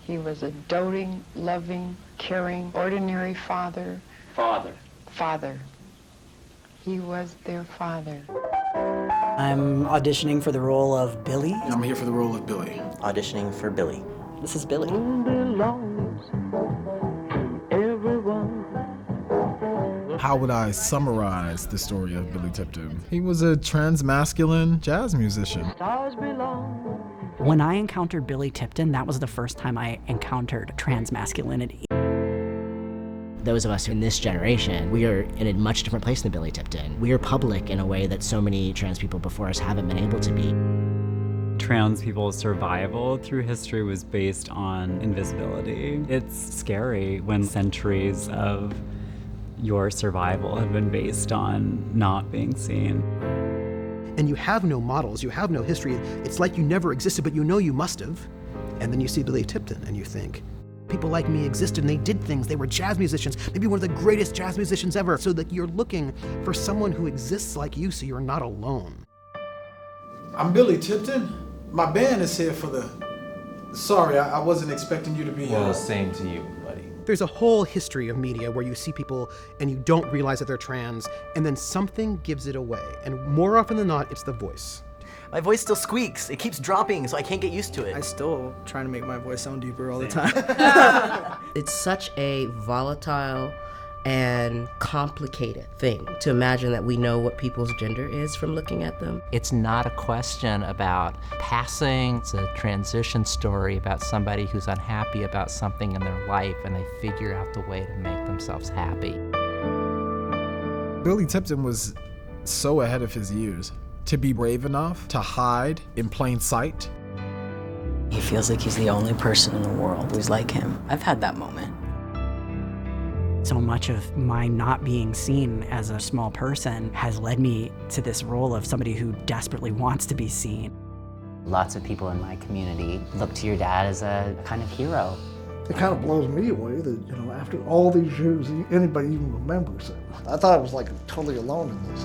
He was a doting, loving, caring, ordinary father. Father. He was their father. I'm auditioning for the role of Billy. I'm here for the role of Billy. Auditioning for Billy. This is Billy. How would I summarize the story of Billy Tipton? He was a trans-masculine jazz musician. When I encountered Billy Tipton, that was the first time I encountered trans masculinity. Those of us in this generation, we are in a much different place than Billy Tipton. We are public in a way that so many trans people before us haven't been able to be. Trans people's survival through history was based on invisibility. It's scary when centuries of your survival have been based on not being seen. And you have no models, you have no history. It's like you never existed, but you know you must have. And then you see Billy Tipton and you think, people like me existed and they did things. They were jazz musicians, maybe one of the greatest jazz musicians ever. So that you're looking for someone who exists like you so you're not alone. I'm Billy Tipton. My band is here for the... Sorry, I wasn't expecting you to be... Well, same to you, buddy. There's a whole history of media where you see people and you don't realize that they're trans, and then something gives it away. And more often than not, it's the voice. My voice still squeaks. It keeps dropping, so I can't get used to it. I still try to make my voice sound deeper all the time. It's such a volatile and complicated thing to imagine that we know what people's gender is from looking at them. It's not a question about passing. It's a transition story about somebody who's unhappy about something in their life and they figure out the way to make themselves happy. Billy Tipton was so ahead of his years to be brave enough to hide in plain sight. He feels like he's the only person in the world who's like him. I've had that moment. So much of my not being seen as a small person has led me to this role of somebody who desperately wants to be seen. Lots of people in my community look to your dad as a kind of hero. It kind of blows me away that, after all these years, anybody even remembers him. I thought I was like totally alone in this.